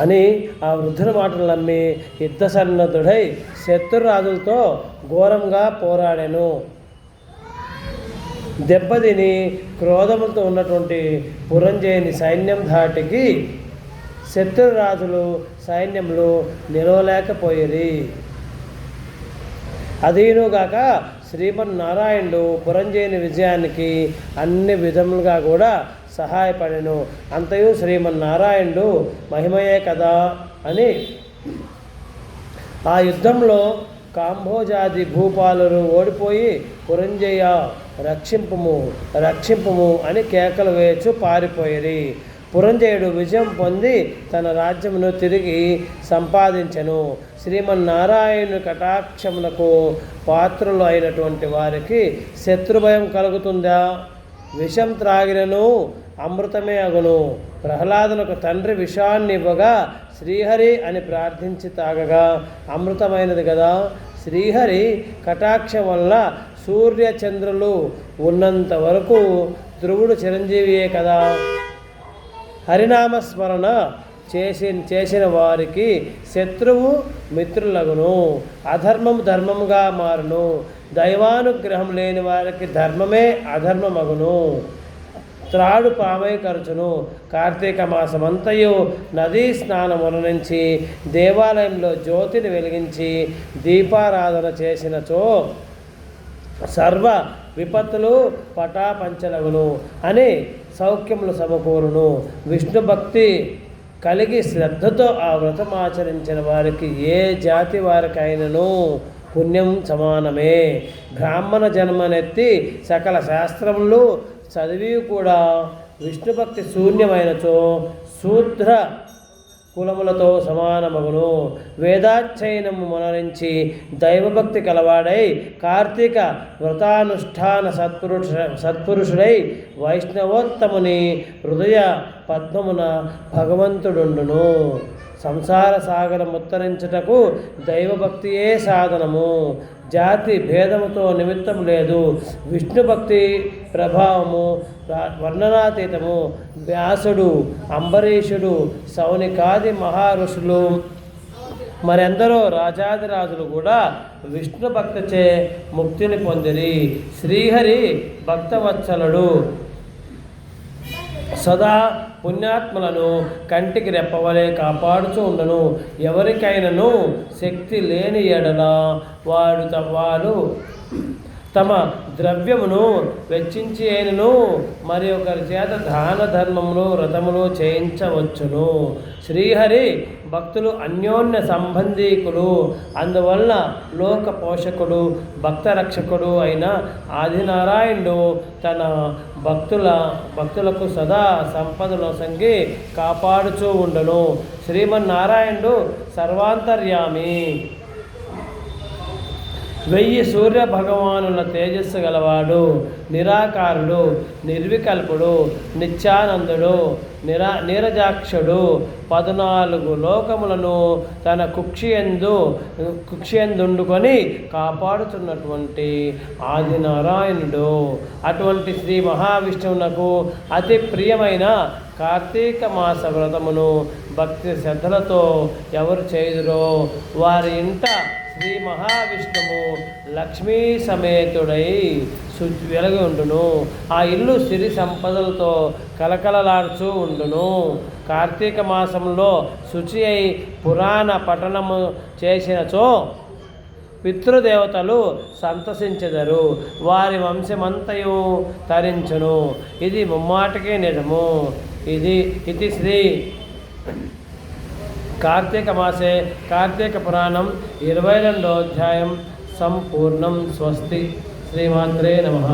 అని ఆ వృద్ధుల మాటలు నమ్మి యుద్ధసన్నద్ధుడై శత్రురాజులతో ఘోరంగా పోరాడాను. దెబ్బతిని క్రోధములతో ఉన్నటువంటి పురంజయుని సైన్యం ధాటికి శత్రురాజులు సైన్యంలో నిలవలేకపోయేది. అదీనుగాక శ్రీమన్నారాయణుడు పురంజయుని విజయానికి అన్ని విధములుగా కూడా సహాయపడెను. అంతయు శ్రీమన్నారాయణుడు మహిమయే కదా అని ఆ యుద్ధంలో కాంభోజాది భూపాలురు ఓడిపోయి పురంజయ రక్షింపుము రక్షింపుము అని కేకలు వేయచ్చు పారిపోయిరి. పురంజయుడు విజయం పొంది తన రాజ్యమును తిరిగి సంపాదించెను. శ్రీమన్నారాయణుని కటాక్షమునకు పాత్రలు అయినటువంటి వారికి శత్రుభయం కలుగుతుందా? విషం త్రాగినను అమృతమే అగును. ప్రహ్లాదులకు తండ్రి విషాన్ని ఇవ్వగా శ్రీహరి అని ప్రార్థించి తాగగా అమృతమైనది కదా. శ్రీహరి కటాక్షం వల్ల సూర్యచంద్రులు ఉన్నంత వరకు ధ్రువుడు చిరంజీవియే కదా. హరినామస్మరణ చేసిన వారికి శత్రువు మిత్రులగును, అధర్మం ధర్మముగా మారును. దైవానుగ్రహం లేని వారికి ధర్మమే అధర్మమగును. త్రాడు పామై కరుచును. కార్తీక మాసమంతయు నదీ స్నానముల నుంచి దేవాలయంలో జ్యోతిని వెలిగించి దీపారాధన చేసినచో సర్వ విపత్తులు పటాపంచలగును అని సౌఖ్యములు సమకూరును. విష్ణు భక్తి కలిగి శ్రద్ధతో ఆ వ్రతం ఆచరించిన వారికి ఏ జాతి వారికైనను పుణ్యం సమానమే. బ్రాహ్మణ జన్మనెత్తి సకల శాస్త్రములు చదివి కూడా విష్ణుభక్తి శూన్యమైనచో శూద్ర కులములతో సమానమగును. వేదాధ్యయనము మనరించి దైవభక్తి కలవాడై కార్తీక వ్రతానుష్ఠాన సత్పురుషుడై వైష్ణవోత్తముని హృదయ పద్మమున భగవంతుడుండును. సంసార సాగరం ఉత్తరించుటకు దైవభక్తియే సాధనము. జాతి భేదముతో నిమిత్తం లేదు. విష్ణుభక్తి ప్రభావము వర్ణనాతీతము. వ్యాసుడు, అంబరీషుడు, సౌనికాది మహారుషులు మరెందరో రాజాదిరాజులు కూడా విష్ణు భక్తిచే ముక్తిని పొందిరి. శ్రీహరి భక్తవత్సలుడు. సదా పుణ్యాత్మలను కంటికి రెప్పవలే కాపాడుచూ ఉండను. ఎవరికైనాను శక్తి లేని ఎడల వారు తమ ద్రవ్యమును వెచ్చించి అయినను మరి ఒకరి చేత దాన ధర్మములు వ్రతములు చేయించవచ్చును. శ్రీహరి భక్తులు అన్యోన్య సంబంధీకులు. అందువలన లోక పోషకుడు భక్త రక్షకుడు అయిన ఆదినారాయణుడు తన భక్తులకు సదా సంపదను సంగి కాపాడుచూ ఉండను. శ్రీమన్నారాయణుడు సర్వాంతర్యామి. 1000 సూర్య భగవానుల తేజస్సు గలవాడు. నిరాకారుడు, నిర్వికల్పుడు, నిత్యానందుడు, నీరజాక్షుడు. 14 లోకములను తన కుక్షియందుండుకొని కాపాడుతున్నటువంటి ఆదినారాయణుడు. అటువంటి శ్రీ మహావిష్ణువునకు అతి ప్రియమైన కార్తీక మాస వ్రతమును భక్తి శ్రద్ధలతో ఎవరు చేయుదురో వారి ఇంట శ్రీ మహావిష్ణువు లక్ష్మీ సమేతుడై వెలగి ఉండును. ఆ ఇల్లు సిరి సంపదలతో కలకలలాడుచూ ఉండును. కార్తీక మాసంలో శుచి అయి పురాణ పఠనము చేసినచో పితృదేవతలు సంతసించెదరు. వారి వంశమంతయు తరించును. ఇది ముమ్మాటికే నిజము. ఇది శ్రీ కార్తీక మాసే కార్తీక పురాణం 22వ అధ్యాయం సంపూర్ణం. స్వస్తి. శ్రీమాత్రే నమః.